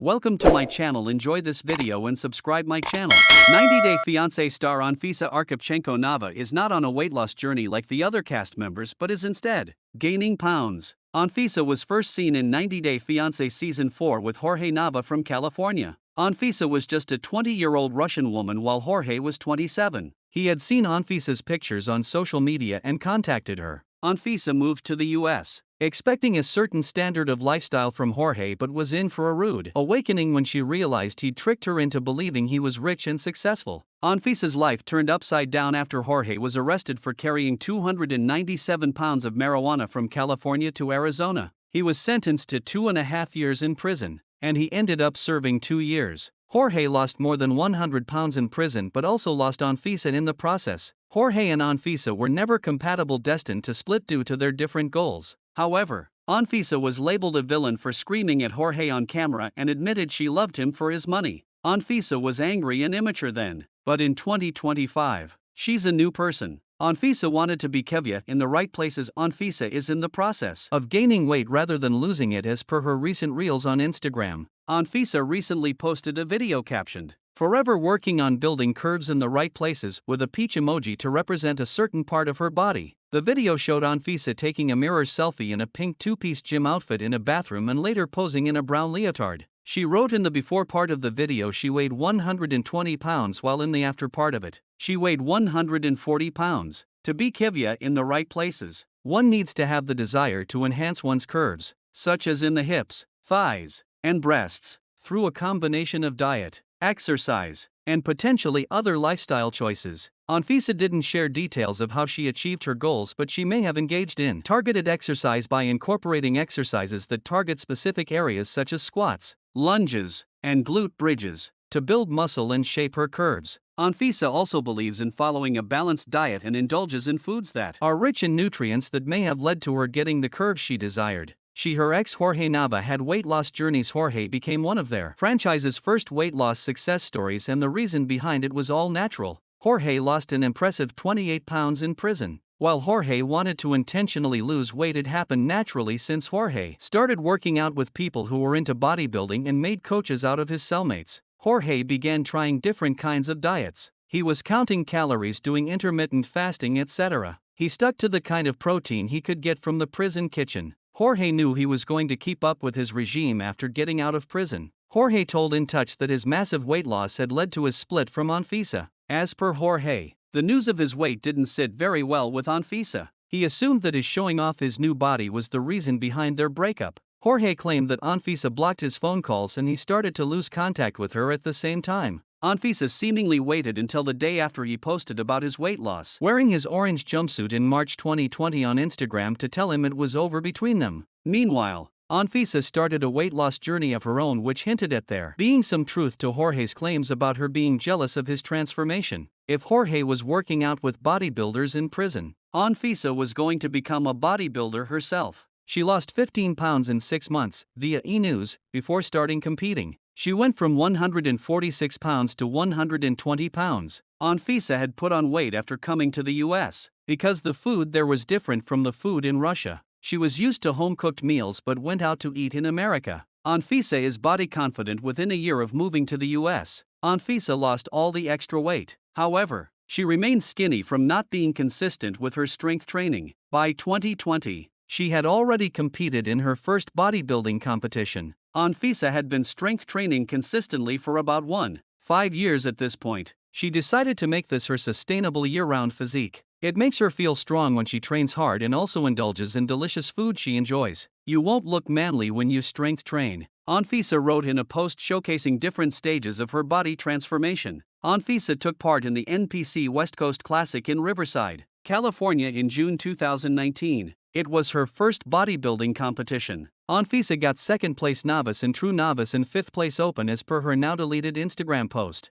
Welcome to my channel. Enjoy this video and subscribe my channel. 90-Day Fiance star Anfisa Arkhipchenko Nava is not on a weight loss journey like the other cast members but is instead gaining pounds. Anfisa was first seen in 90-Day Fiance Season 4 with Jorge Nava from California. Anfisa was just a 20-year-old Russian woman while Jorge was 27. He had seen Anfisa's pictures on social media and contacted her. Anfisa moved to the US, expecting a certain standard of lifestyle from Jorge, but was in for a rude awakening when she realized he'd tricked her into believing he was rich and successful. Anfisa's life turned upside down after Jorge was arrested for carrying 297 pounds of marijuana from California to Arizona. He was sentenced to 2.5 years in prison, and he ended up serving 2 years. Jorge lost more than 100 pounds in prison but also lost Anfisa in the process. Jorge and Anfisa were never compatible, destined to split due to their different goals. However, Anfisa was labeled a villain for screaming at Jorge on camera and admitted she loved him for his money. Anfisa was angry and immature then, but in 2025, she's a new person. Anfisa wanted to be Kevya in the right places. Anfisa is in the process of gaining weight rather than losing it, as per her recent reels on Instagram. Anfisa recently posted a video captioned, "Forever working on building curves in the right places," with a peach emoji to represent a certain part of her body. The video showed Anfisa taking a mirror selfie in a pink two-piece gym outfit in a bathroom and later posing in a brown leotard. She wrote in the before part of the video she weighed 120 pounds, while in the after part of it, she weighed 140 pounds. To be Kevya in the right places, one needs to have the desire to enhance one's curves, such as in the hips, thighs, and breasts, through a combination of diet, exercise, and potentially other lifestyle choices. Anfisa didn't share details of how she achieved her goals, but she may have engaged in targeted exercise by incorporating exercises that target specific areas such as squats, lunges, and glute bridges to build muscle and shape her curves. Anfisa also believes in following a balanced diet and indulges in foods that are rich in nutrients that may have led to her getting the curves she desired. Her ex Jorge Nava had weight loss journeys. Jorge became one of their franchise's first weight loss success stories, and the reason behind it was all natural. Jorge lost an impressive 28 pounds in prison. While Jorge wanted to intentionally lose weight, it happened naturally since Jorge started working out with people who were into bodybuilding and made coaches out of his cellmates. Jorge began trying different kinds of diets. He was counting calories, doing intermittent fasting, etc. He stuck to the kind of protein he could get from the prison kitchen. Jorge knew he was going to keep up with his regime after getting out of prison. Jorge told In Touch that his massive weight loss had led to his split from Anfisa. As per Jorge, the news of his weight didn't sit very well with Anfisa. He assumed that his showing off his new body was the reason behind their breakup. Jorge claimed that Anfisa blocked his phone calls and he started to lose contact with her at the same time. Anfisa seemingly waited until the day after he posted about his weight loss, wearing his orange jumpsuit in March 2020 on Instagram, to tell him it was over between them. Meanwhile, Anfisa started a weight loss journey of her own, which hinted at there being some truth to Jorge's claims about her being jealous of his transformation. If Jorge was working out with bodybuilders in prison, Anfisa was going to become a bodybuilder herself. She lost 15 pounds in 6 months, via E! Before starting competing. She went from 146 pounds to 120 pounds. Anfisa had put on weight after coming to the US, because the food there was different from the food in Russia. She was used to home-cooked meals but went out to eat in America. Anfisa is body confident. Within a year of moving to the US, Anfisa lost all the extra weight. However, she remained skinny from not being consistent with her strength training. By 2020, she had already competed in her first bodybuilding competition. Anfisa had been strength training consistently for about 1.5 years at this point. She decided to make this her sustainable year-round physique. It makes her feel strong when she trains hard and also indulges in delicious food she enjoys. "You won't look manly when you strength train," Anfisa wrote in a post showcasing different stages of her body transformation. Anfisa took part in the NPC West Coast Classic in Riverside, California in June 2019. It was her first bodybuilding competition. Anfisa got second place novice and true novice and fifth place open, as per her now deleted Instagram post.